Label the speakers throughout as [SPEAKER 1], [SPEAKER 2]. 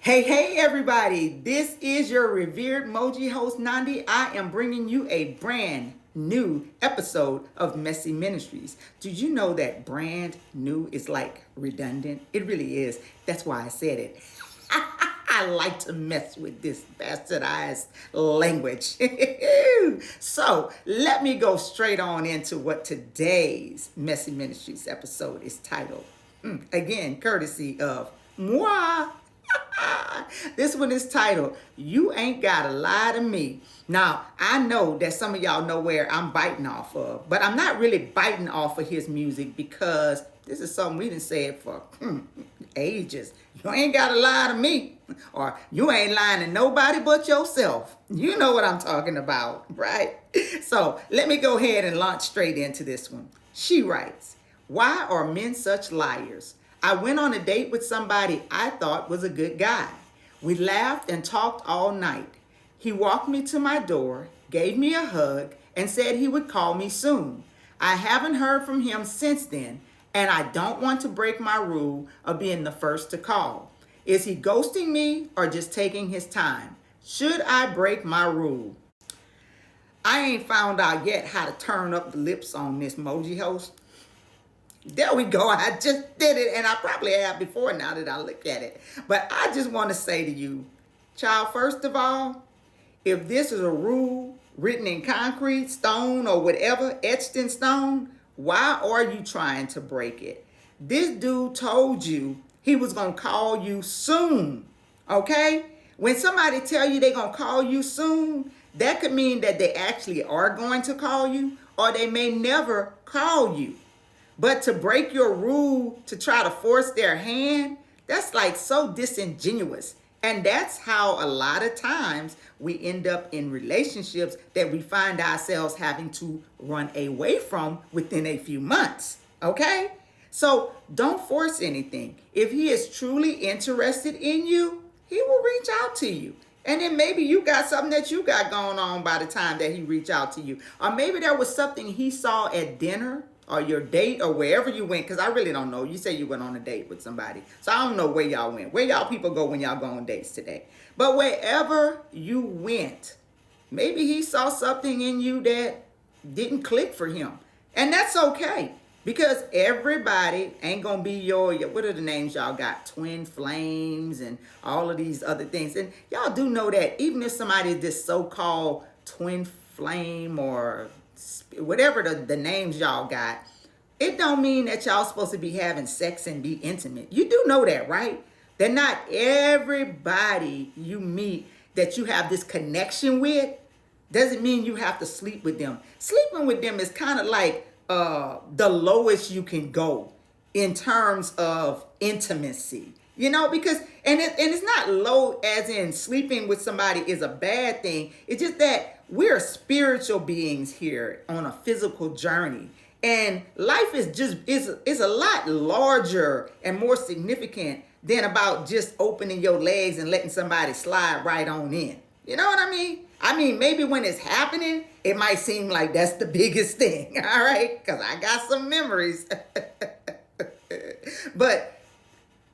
[SPEAKER 1] Hey, everybody. This is your revered mojihost, Nandi. I am bringing you a brand new episode of Messy Ministries. Did you know that brand new is like redundant? It really is. That's why I said it. I like to mess with this bastardized language. So let me go straight on into what today's Messy Ministries episode is titled. Again, courtesy of moi. This one is titled, You Ain't Gotta Lie to Me. Now, I know that some of y'all know where I'm biting off of, but I'm not really biting off of his music because this is something we done said for ages. You ain't gotta lie to me, or you ain't lying to nobody but yourself. You know what I'm talking about, right? So let me go ahead and launch straight into this one. She writes, Why are men such liars? I went on a date with somebody I thought was a good guy. We laughed and talked all night. He walked me to my door, gave me a hug, and said he would call me soon. I haven't heard from him since then, and I don't want to break my rule of being the first to call. Is he ghosting me or just taking his time? Should I break my rule? I ain't found out yet how to turn up the lips on this emoji host. There we go. I just did it, and I probably have before now that I look at it. But I just want to say to you, child, first of all, if this is a rule written in concrete, stone, or whatever, etched in stone, why are you trying to break it? This dude told you he was going to call you soon, okay? When somebody tell you they're going to call you soon, that could mean that they actually are going to call you, or they may never call you. But to break your rule, to try to force their hand, that's like so disingenuous. And that's how a lot of times we end up in relationships that we find ourselves having to run away from within a few months. Okay? So don't force anything. If he is truly interested in you, he will reach out to you. And then maybe you got something that you got going on by the time that he reached out to you. Or maybe there was something he saw at dinner or your date or wherever you went, because I really don't know. You say you went on a date with somebody. So I don't know where y'all went. Where y'all people go when y'all go on dates today. But wherever you went, maybe he saw something in you that didn't click for him. And that's okay. Because everybody ain't going to be your, what are the names y'all got? Twin flames and all of these other things. And y'all do know that even if somebody is this so-called twin flame or whatever the names y'all got, it don't mean that y'all supposed to be having sex and be intimate. You do know that, right? That not everybody you meet that you have this connection with doesn't mean you have to sleep with them. Sleeping with them is kind of like the lowest you can go in terms of intimacy. You know, because, and it's not low as in sleeping with somebody is a bad thing. It's just that we're spiritual beings here on a physical journey. And life is a lot larger and more significant than about just opening your legs and letting somebody slide right on in. You know what I mean? I mean, maybe when it's happening, it might seem like that's the biggest thing, all right? Because I got some memories. But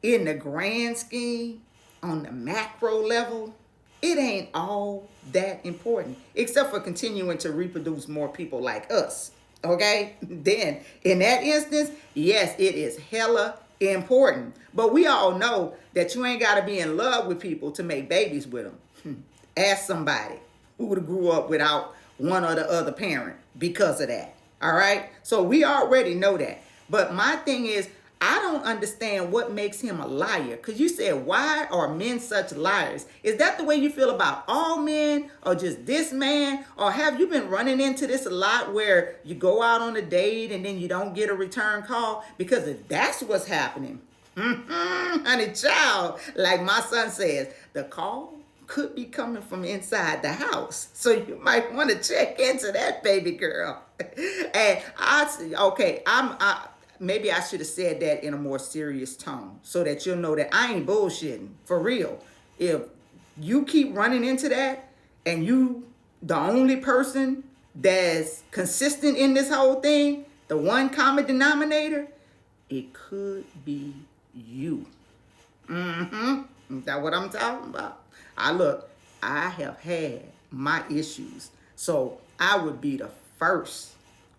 [SPEAKER 1] in the grand scheme, on the macro level, it ain't all that important, except for continuing to reproduce more people like us, okay? Then, in that instance, yes, it is hella important. But we all know that you ain't got to be in love with people to make babies with them. Ask somebody who would have grew up without one or the other parent because of that, all right? So we already know that. But my thing is, I don't understand what makes him a liar. Because you said, why are men such liars? Is that the way you feel about all men or just this man? Or have you been running into this a lot where you go out on a date and then you don't get a return call? Because if that's what's happening, honey child, like my son says, the call could be coming from inside the house. So you might want to check into that, baby girl. And maybe I should have said that in a more serious tone so that you'll know that I ain't bullshitting. For real. If you keep running into that and you the only person that's consistent in this whole thing, the one common denominator, it could be you. Is that what I'm talking about? I have had my issues. So I would be the first,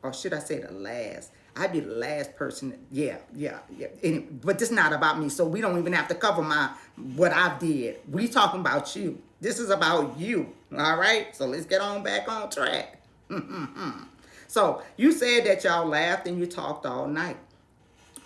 [SPEAKER 1] or should I say the last? I'd be the last person. Yeah. But this is not about me. So we don't even have to cover what I did. We talking about you. This is about you. All right? So let's get on back on track. So you said that y'all laughed and you talked all night.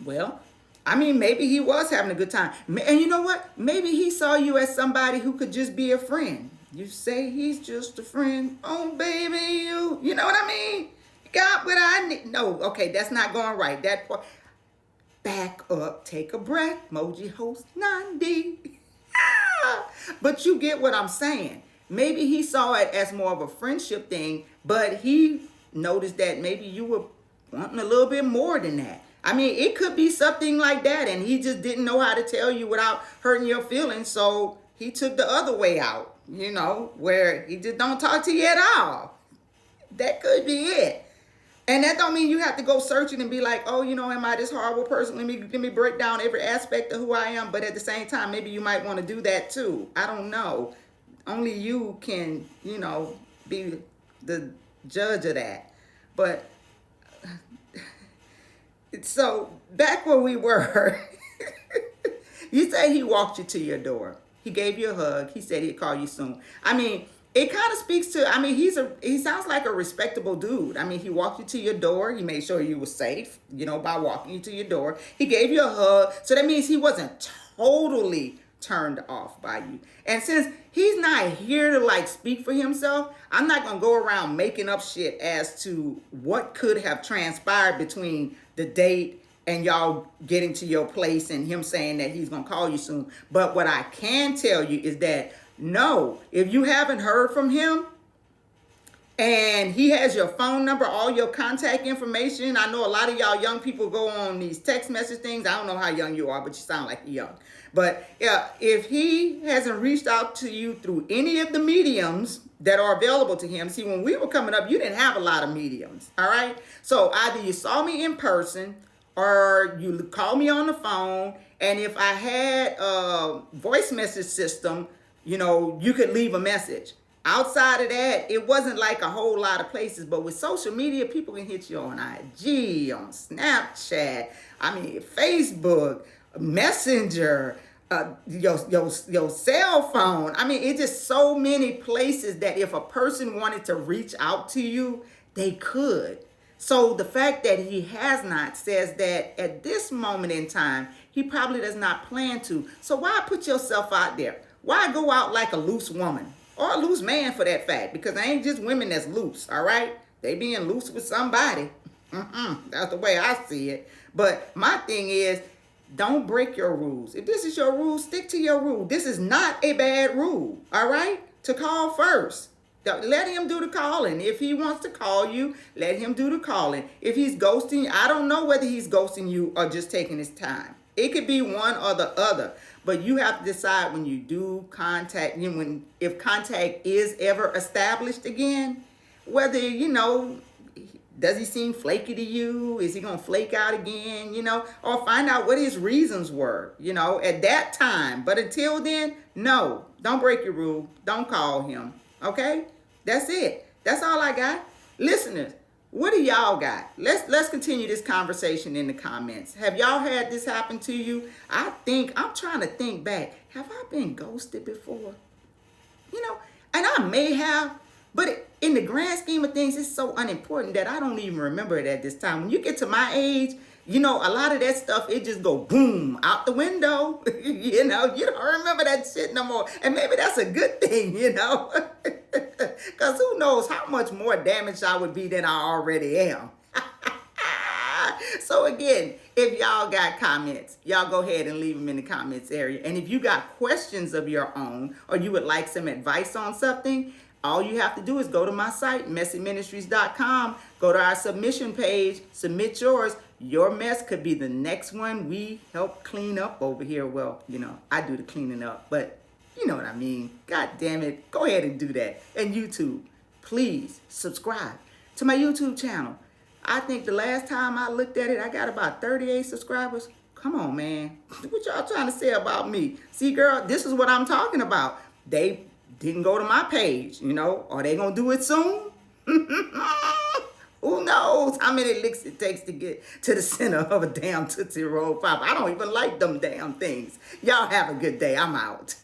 [SPEAKER 1] Well, I mean, maybe he was having a good time. And you know what? Maybe he saw you as somebody who could just be a friend. You say he's just a friend. Oh, baby, you know what I mean? Got what I need. No, okay, that's not going right. That part. Back up, take a breath. Mojihost Nandi. But you get what I'm saying. Maybe he saw it as more of a friendship thing, but he noticed that maybe you were wanting a little bit more than that. I mean, it could be something like that, and he just didn't know how to tell you without hurting your feelings, so he took the other way out, where he just don't talk to you at all. That could be it. And that don't mean you have to go searching and be like, oh, am I this horrible person? Let me break down every aspect of who I am. But at the same time, maybe you might want to do that too. I don't know. Only you can, be the judge of that. But so back where we were, you say he walked you to your door. He gave you a hug. He said he'd call you soon. I mean, it kind of speaks to, he sounds like a respectable dude. I mean, he walked you to your door. He made sure you were safe, by walking you to your door. He gave you a hug. So that means he wasn't totally turned off by you. And since he's not here to speak for himself, I'm not going to go around making up shit as to what could have transpired between the date and y'all getting to your place and him saying that he's going to call you soon. But what I can tell you is that no, if you haven't heard from him and he has your phone number, all your contact information. I know a lot of y'all young people go on these text message things. I don't know how young you are, but you sound like you're young. But yeah, if he hasn't reached out to you through any of the mediums that are available to him. See, when we were coming up, you didn't have a lot of mediums. All right. So either you saw me in person or you called me on the phone. And if I had a voice message system, you could leave a message. Outside of that, it wasn't like a whole lot of places. But with social media, people can hit you on IG, on Snapchat, Facebook, Messenger, your cell phone. It's just so many places that if a person wanted to reach out to you, they could. So the fact that he has not says that at this moment in time, he probably does not plan to. So why put yourself out there? Why go out like a loose woman or a loose man for that fact? Because it ain't just women that's loose, all right? They being loose with somebody. That's the way I see it. But my thing is, don't break your rules. If this is your rule, stick to your rule. This is not a bad rule, all right? To call first. Let him do the calling. If he wants to call you, let him do the calling. If he's ghosting you, I don't know whether he's ghosting you or just taking his time. It could be one or the other. But you have to decide when you do contact, if contact is ever established again, whether, does he seem flaky to you? Is he going to flake out again, or find out what his reasons were, at that time. But until then, no, don't break your rule. Don't call him. Okay? That's it. That's all I got. Listeners, what do y'all got? Let's continue this conversation in the comments. Have y'all had this happen to you? I'm trying to think back. Have I been ghosted before? And I may have, but in the grand scheme of things, it's so unimportant that I don't even remember it at this time. When you get to my age, a lot of that stuff, it just go boom out the window. You don't remember that shit no more. And maybe that's a good thing, because who knows how much more damaged I would be than I already am. So again, if y'all got comments, y'all go ahead and leave them in the comments area. And if you got questions of your own or you would like some advice on something, all you have to do is go to my site, messyministries.com, go to our submission page, submit yours. Your mess could be the next one we help clean up over here. Well, I do the cleaning up, but you know what I mean. God damn it. Go ahead and do that. And YouTube, please subscribe to my YouTube channel. I think the last time I looked at it, I got about 38 subscribers. Come on, man. What y'all trying to say about me? See, girl, this is what I'm talking about. They didn't go to my page, you know. Are they going to do it soon? Who knows how many licks it takes to get to the center of a damn Tootsie Roll Pop. I don't even like them damn things. Y'all have a good day. I'm out.